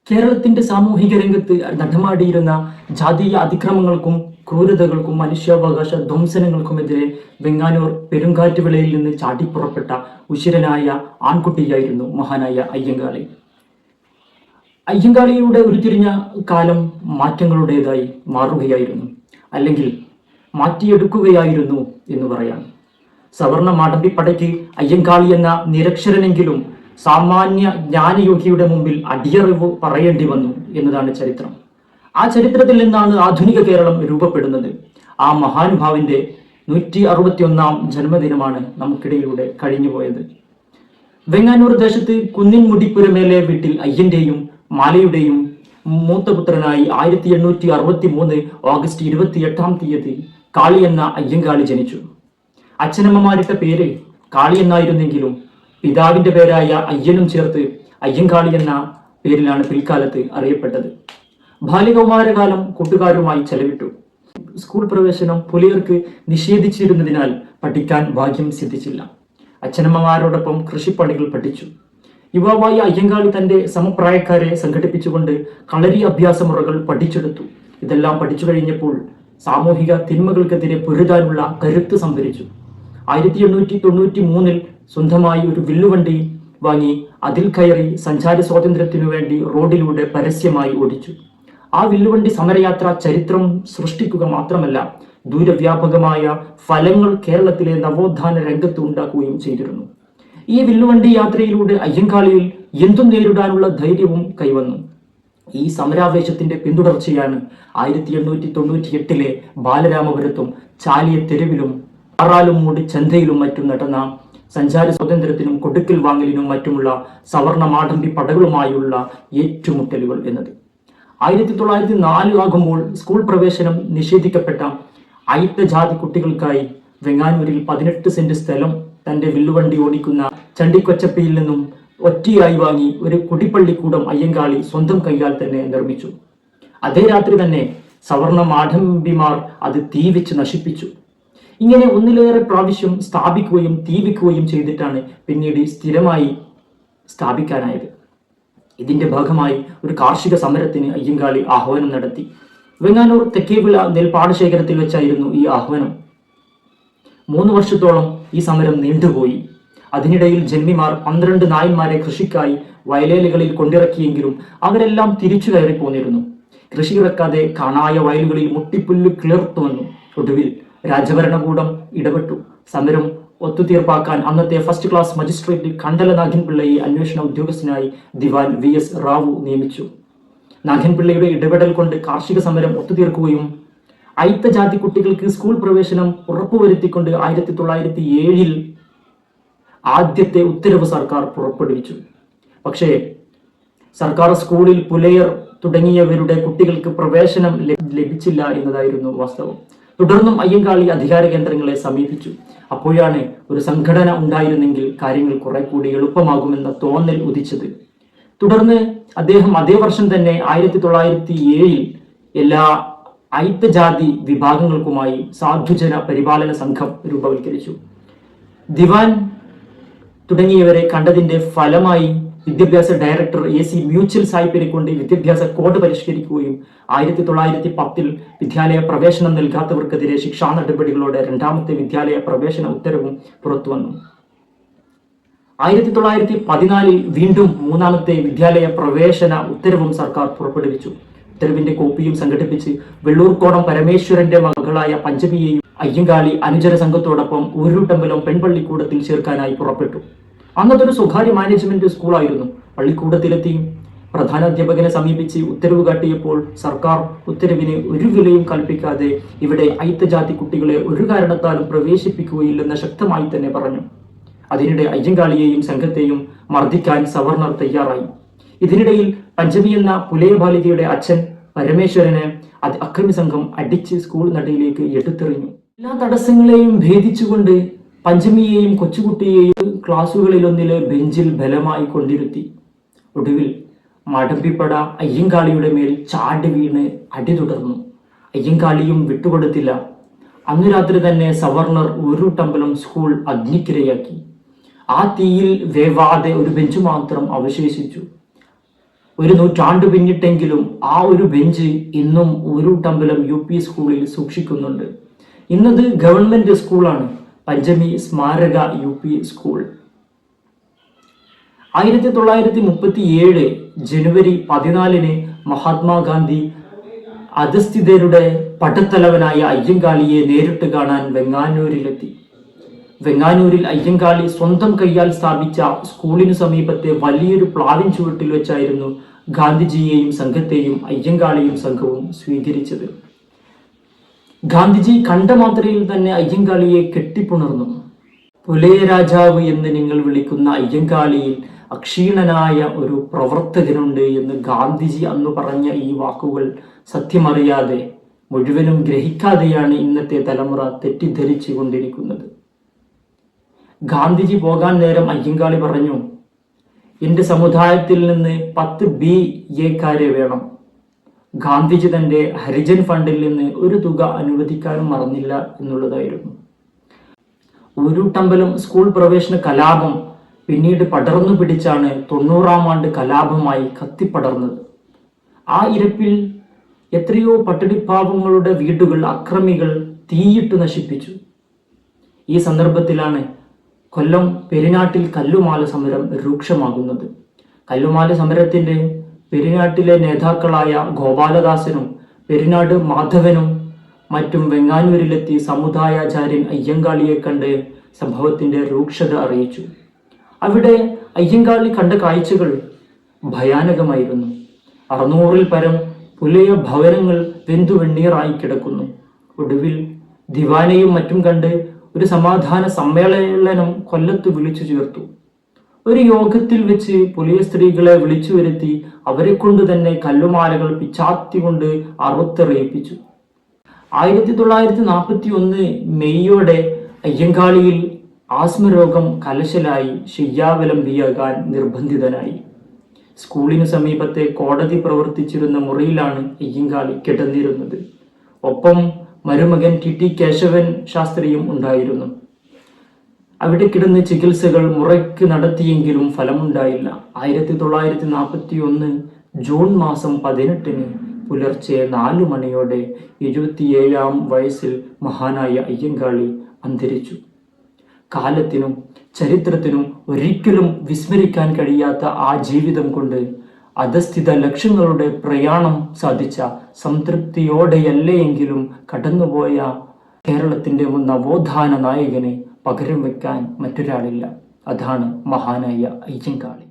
കേരളത്തിന്റെ സാമൂഹിക രംഗത്ത് നടമാടിയിരുന്ന ജാതീയ അതിക്രമങ്ങൾക്കും ക്രൂരതകൾക്കും മനുഷ്യാവകാശ ധ്വംസനങ്ങൾക്കുമെതിരെ വെങ്ങാനൂർ പെരുങ്കാറ്റുവിളയിൽ നിന്ന് ചാടിപ്പുറപ്പെട്ട ഉശിരനായ ആൺകുട്ടിയായിരുന്നു മഹാനായ അയ്യങ്കാളി. അയ്യങ്കാളിയുടെ ഉരുത്തിരിഞ്ഞ കാലം മാറ്റങ്ങളുടേതായി മാറുകയായിരുന്നു, അല്ലെങ്കിൽ മാറ്റിയെടുക്കുകയായിരുന്നു എന്ന് പറയാം. സവർണ മാടമ്പിപ്പടയ്ക്ക് അയ്യങ്കാളി എന്ന നിരക്ഷരനെങ്കിലും സാമാന്യ ജ്ഞാനയോഗിയുടെ മുമ്പിൽ അടിയറിവ് പറയേണ്ടി വന്നു എന്നതാണ് ചരിത്രം. ആ ചരിത്രത്തിൽ നിന്നാണ് ആധുനിക കേരളം രൂപപ്പെടുന്നത്. ആ മഹാനുഭാവിന്റെ 161 ജന്മദിനമാണ് നമുക്കിടയിലൂടെ കഴിഞ്ഞുപോയത്. വെങ്ങാനൂർ ദേശത്ത് കുന്നിൻ മുടിപ്പുരമേലെ വീട്ടിൽ അയ്യന്റെയും മാലയുടെയും മൂത്തപുത്രനായി 1863 ഓഗസ്റ്റ് 28 കാളി എന്ന അയ്യങ്കാളി ജനിച്ചു. അച്ഛനമ്മമാരുടെ പേര് കാളി എന്നായിരുന്നെങ്കിലും പിതാവിന്റെ പേരായ അയ്യനും ചേർത്ത് അയ്യങ്കാളി എന്ന പേരിലാണ് പിൽക്കാലത്ത് അറിയപ്പെട്ടത്. ബാല്യകൗമാരകാലം കൂട്ടുകാരുമായി ചെലവിട്ടു. സ്കൂൾ പ്രവേശനം പുലയർക്ക് നിഷേധിച്ചിരുന്നതിനാൽ പഠിക്കാൻ ഭാഗ്യം സിദ്ധിച്ചില്ല. അച്ഛനമ്മമാരോടൊപ്പം കൃഷിപ്പണികൾ പഠിച്ചു. യുവാവായ അയ്യങ്കാളി തന്റെ സമപ്രായക്കാരെ സംഘടിപ്പിച്ചുകൊണ്ട് കളരി അഭ്യാസ മുറകൾ പഠിച്ചെടുത്തു. ഇതെല്ലാം പഠിച്ചു കഴിഞ്ഞപ്പോൾ സാമൂഹിക തിന്മകൾക്കെതിരെ പൊരുതാനുള്ള കരുത്ത് സംഭരിച്ചു. 1893 സ്വന്തമായി ഒരു വില്ലുവണ്ടി വാങ്ങി അതിൽ കയറി സഞ്ചാര സ്വാതന്ത്ര്യത്തിനു വേണ്ടി റോഡിലൂടെ പരസ്യമായി ഓടിച്ചു. ആ വില്ലുവണ്ടി സമരയാത്ര ചരിത്രം സൃഷ്ടിക്കുക മാത്രമല്ല, ദൂരവ്യാപകമായ ഫലങ്ങൾ കേരളത്തിലെ നവോത്ഥാന രംഗത്ത് ഉണ്ടാക്കുകയും ചെയ്തിരുന്നു. ഈ വില്ലുവണ്ടി യാത്രയിലൂടെ അയ്യങ്കാളിയിൽ എന്തും നേരിടാനുള്ള ധൈര്യവും കൈവന്നു. ഈ സമരാവേശത്തിന്റെ പിന്തുടർച്ചയാണ് 1898 ബാലരാമപുരത്തും ചാലിയ തെരുവിലും ആറാലുംമൂട് ചന്തയിലും മറ്റും നടന്ന സഞ്ചാര സ്വാതന്ത്ര്യത്തിനും കൊടുക്കൽ വാങ്ങലിനും മറ്റുമുള്ള സവർണ മാടമ്പി പടകളുമായുള്ള ഏറ്റുമുട്ടലുകൾ എന്നത്. 1904 ആകുമ്പോൾ സ്കൂൾ പ്രവേശനം നിഷേധിക്കപ്പെട്ട അയിത്ത ജാതി കുട്ടികൾക്കായി വെങ്ങാനൂരിൽ 18 സെന്റ് സ്ഥലം തന്റെ വില്ലുവണ്ടി ഓടിക്കുന്ന ചണ്ടിക്കൊച്ചപ്പയിൽ നിന്നും ഒറ്റയായി വാങ്ങി ഒരു കുടിപ്പള്ളിക്കൂടം അയ്യങ്കാളി സ്വന്തം കൈയാൽ തന്നെ നിർമ്മിച്ചു. അതേ രാത്രി തന്നെ സവർണ മാടമ്പിമാർ അത് തീ വെച്ച് നശിപ്പിച്ചു. ഇങ്ങനെ ഒന്നിലേറെ പ്രാവശ്യം സ്ഥാപിക്കുകയും തീവിക്കുകയും ചെയ്തിട്ടാണ് പിന്നീട് സ്ഥിരമായി സ്ഥാപിക്കാനായത്. ഇതിന്റെ ഭാഗമായി ഒരു കാർഷിക സമരത്തിന് അയ്യങ്കാളി ആഹ്വാനം നടത്തി. വെങ്ങാനൂർ തെക്കേവിള നെൽപ്പാടശേഖരത്തിൽ വെച്ചായിരുന്നു ഈ ആഹ്വാനം. 3 വർഷത്തോളം ഈ സമരം നീണ്ടുപോയി. അതിനിടയിൽ ജന്മിമാർ 12 നായന്മാരെ കൃഷിക്കായി വയലേലുകളിൽ കൊണ്ടിറക്കിയെങ്കിലും അവരെല്ലാം തിരിച്ചു കയറി പോന്നിരുന്നു. കൃഷി ഇറക്കാതെ കാണായ വയലുകളിൽ മുട്ടിപ്പുല്ല് കിളിർത്തു വന്നു. ഒടുവിൽ രാജഭരണകൂടം ഇടപെട്ടു. സമരം ഒത്തുതീർപ്പാക്കാൻ അന്നത്തെ ഫസ്റ്റ് ക്ലാസ് മജിസ്ട്രേറ്റ് കണ്ടല നാഗൻപിള്ളയെ അന്വേഷണ ഉദ്യോഗസ്ഥനായി ദിവാൻ VS റാവു നിയമിച്ചു. നാഗൻപിള്ളയുടെ ഇടപെടൽ കൊണ്ട് കാർഷിക സമരം ഒത്തുതീർക്കുകയും അയിത്ത ജാതി കുട്ടികൾക്ക് സ്കൂൾ പ്രവേശനം ഉറപ്പുവരുത്തിക്കൊണ്ട് 1907 ആദ്യത്തെ ഉത്തരവ് സർക്കാർ പുറപ്പെടുവിച്ചു. പക്ഷേ സർക്കാർ സ്കൂളിൽ പുലയർ തുടങ്ങിയവരുടെ കുട്ടികൾക്ക് പ്രവേശനം ലഭിച്ചില്ല എന്നതായിരുന്നു വാസ്തവം. തുടർന്നും അയ്യങ്കാളി അധികാര കേന്ദ്രങ്ങളെ സമീപിച്ചു. അപ്പോഴാണ് ഒരു സംഘടന ഉണ്ടായിരുന്നെങ്കിൽ കാര്യങ്ങൾ കുറെ കൂടി എളുപ്പമാകുമെന്ന തോന്നൽ ഉദിച്ചത്. തുടർന്ന് അദ്ദേഹം അതേ വർഷം തന്നെ 1907 എല്ലാ അയിത്ത ജാതി വിഭാഗങ്ങൾക്കുമായി സാധുജന പരിപാലന സംഘം രൂപവൽക്കരിച്ചു. ദിവാൻ തുടങ്ങിയവരെ കണ്ടതിന്റെ ഫലമായി വിദ്യാഭ്യാസ ഡയറക്ടർ AC മ്യൂച്വൽ സാഹിബിനെ കൊണ്ട് വിദ്യാഭ്യാസ കോഡ് പരിഷ്കരിക്കുകയും 1910 വിദ്യാലയ പ്രവേശനം നൽകാത്തവർക്കെതിരെ ശിക്ഷാ നടപടികളോടെ 2ാമത്തെ വിദ്യാലയ പ്രവേശന ഉത്തരവും പുറത്തുവന്നു. 1914 വീണ്ടും 3ാമത്തെ വിദ്യാലയ പ്രവേശന ഉത്തരവും സർക്കാർ പുറപ്പെടുവിച്ചു. ഉത്തരവിന്റെ കോപ്പിയും സംഘടിപ്പിച്ച് വെള്ളൂർക്കോടം പരമേശ്വരന്റെ മകളായ പഞ്ചമിയെയും അയ്യങ്കാളി അനുചര സംഘത്തോടൊപ്പം ഊരൂട്ടമ്പലം പെൺപള്ളിക്കൂടത്തിൽ ചേർക്കാനായി പുറപ്പെട്ടു. അന്നതൊരു സ്വകാര്യ മാനേജ്മെന്റ് സ്കൂളായിരുന്നു. പള്ളിക്കൂടത്തിലെത്തി പ്രധാനാധ്യാപകനെ സമീപിച്ച് ഉത്തരവ് കാട്ടിയപ്പോൾ സർക്കാർ ഉത്തരവിന് ഒരു വിലയും കൽപ്പിക്കാതെ ഇവിടെ അയിത്ത ജാതി കുട്ടികളെ ഒരു കാരണത്താലും പ്രവേശിപ്പിക്കുകയില്ലെന്ന് ശക്തമായി തന്നെ പറഞ്ഞു. അതിനിടെ അയ്യങ്കാളിയെയും സംഘത്തെയും മർദ്ദിക്കാൻ സവർണർ തയ്യാറായി. ഇതിനിടയിൽ പഞ്ചമി എന്ന പുലയ ബാലികയുടെ അച്ഛൻ പരമേശ്വരനെ അക്രമി സംഘം അടിച്ച് സ്കൂൾ നടയിലേക്ക് എടുത്തെറിഞ്ഞു. എല്ലാ തടസ്സങ്ങളെയും ഭേദിച്ചുകൊണ്ട് പഞ്ചമിയെയും കൊച്ചുകുട്ടിയെയും ക്ലാസുകളിലൊന്നിലെ ബെഞ്ചിൽ ബലമായി കൊണ്ടിരുത്തി. ഒടുവിൽ മാടമ്പിപ്പട അയ്യങ്കാളിയുടെ മേൽ ചാടി വീണ് അടി തുടർന്നു. അയ്യങ്കാളിയും വിട്ടുകൊടുത്തില്ല. അന്നു രാത്രി തന്നെ സവർണർ ഊരൂട്ടമ്പലം സ്കൂൾ അഗ്നിക്കിരയാക്കി. ആ തീയിൽ വേവാതെ ഒരു ബെഞ്ച് മാത്രം അവശേഷിച്ചു. ഒരു നൂറ്റാണ്ട് പിന്നിട്ടെങ്കിലും ആ ഒരു ബെഞ്ച് ഇന്നും ഊരൂട്ടമ്പലം UP സ്കൂളിൽ സൂക്ഷിക്കുന്നുണ്ട്. ഇന്നത് ഗവൺമെന്റ് സ്കൂളാണ്, പഞ്ചമി സ്മാരക UP സ്കൂൾ. 1937 ജനുവരി 14 മഹാത്മാഗാന്ധി അധസ്ഥിതരുടെ പടത്തലവനായ അയ്യങ്കാളിയെ നേരിട്ട് കാണാൻ വെങ്ങാനൂരിലെത്തി. വെങ്ങാനൂരിൽ അയ്യങ്കാളി സ്വന്തം കൈയാൽ സ്ഥാപിച്ച സ്കൂളിനു സമീപത്തെ വലിയൊരു പ്ലാവിൻ ചുവട്ടിൽ വെച്ചായിരുന്നു ഗാന്ധിജിയെയും സംഘത്തെയും അയ്യങ്കാളിയും സംഘവും സ്വീകരിച്ചത്. ഗാന്ധിജി കണ്ട മാത്രയിൽ തന്നെ അയ്യങ്കാളിയെ കെട്ടിപ്പുണർന്നു. പുലയ രാജാവ് എന്ന് നിങ്ങൾ വിളിക്കുന്ന അയ്യങ്കാളിയിൽ അക്ഷീണനായ ഒരു പ്രവർത്തകനുണ്ട് എന്ന് ഗാന്ധിജി അന്ന് പറഞ്ഞ ഈ വാക്കുകൾ സത്യമറിയാതെ മുഴുവനും ഗ്രഹിക്കാതെയാണ് ഇന്നത്തെ തലമുറ തെറ്റിദ്ധരിച്ചു കൊണ്ടിരിക്കുന്നത്. ഗാന്ധിജി പോകാൻ നേരം അയ്യങ്കാളി പറഞ്ഞു, എൻ്റെ സമുദായത്തിൽ നിന്ന് 10 BA വേണം. ഗാന്ധിജി തന്റെ ഹരിജൻ ഫണ്ടിൽ നിന്ന് ഒരു തുക അനുവദിക്കാനും മറന്നില്ല എന്നുള്ളതായിരുന്നു. ഊരൂട്ടമ്പലം സ്കൂൾ പ്രവേശന കലാപം പിന്നീട് പടർന്നു പിടിച്ചാണ് 90-ാം ആണ്ട് കലാപമായി കത്തിപ്പടർന്നത്. ആ ഇരപ്പിൽ എത്രയോ പട്ടിണിപ്പാവങ്ങളുടെ വീടുകൾ അക്രമികൾ തീയിട്ട് നശിപ്പിച്ചു. ഈ സന്ദർഭത്തിലാണ് കൊല്ലം പെരിനാട്ടിൽ കല്ലുമാല സമരം രൂക്ഷമാകുന്നത്. കല്ലുമാല സമരത്തിന്റെ പെരിനാട്ടിലെ നേതാക്കളായ ഗോപാലദാസനും പെരിനാട് മാധവനും മറ്റും വെങ്ങാനൂരിലെത്തി സമുദായാചാര്യൻ അയ്യങ്കാളിയെ കണ്ട് സംഭവത്തിന്റെ രൂക്ഷത അറിയിച്ചു. അവിടെ അയ്യങ്കാളി കണ്ട കാഴ്ചകൾ ഭയാനകമായിരുന്നു. 600-ൽ പരം പുലയ ഭവനങ്ങൾ വെന്തുവെണ്ണീറായി കിടക്കുന്നു. ഒടുവിൽ ദിവാനയും മറ്റും കണ്ട് ഒരു സമാധാന സമ്മേളനം കൊല്ലത്ത് വിളിച്ചു ചേർത്തു. ഒരു യോഗത്തിൽ വെച്ച് പുലയ സ്ത്രീകളെ വിളിച്ചു വരുത്തി അവരെ കൊണ്ട് തന്നെ കല്ലുമാലകൾ പിച്ചാത്തി കൊണ്ട് അറുത്തെറിയിപ്പിച്ചു. 1941 മെയ്യോടെ അയ്യങ്കാളിയിൽ ആസ്മരോഗം കലശലായി ശയ്യാവലംബിയാകാൻ നിർബന്ധിതനായി. സ്കൂളിനു സമീപത്തെ കോടതി പ്രവർത്തിച്ചിരുന്ന മുറിയിലാണ് അയ്യങ്കാളി കിടന്നിരുന്നത്. ഒപ്പം മരുമകൻ TT കേശവൻ ശാസ്ത്രിയും ഉണ്ടായിരുന്നു. അവിടെ കിടന്ന് ചികിത്സകൾ മുറയ്ക്ക് നടത്തിയെങ്കിലും ഫലമുണ്ടായില്ല. 1941 ജൂൺ മാസം 18 പുലർച്ചെ 4 മണിയോടെ 77-ാം വയസ്സിൽ മഹാനായ അയ്യങ്കാളി അന്തരിച്ചു. കാലത്തിനും ചരിത്രത്തിനും ഒരിക്കലും വിസ്മരിക്കാൻ കഴിയാത്ത ആ ജീവിതം കൊണ്ട് അധസ്ഥിത ലക്ഷ്യങ്ങളുടെ പ്രയാണം സാധിച്ച സംതൃപ്തിയോടെയല്ലേയെങ്കിലും കടന്നുപോയ കേരളത്തിന്റെ നവോത്ഥാന നായകനെ പകരം വെക്കാൻ മറ്റൊരാളില്ല. അതാണ് മഹാനായ അയ്യങ്കാളി.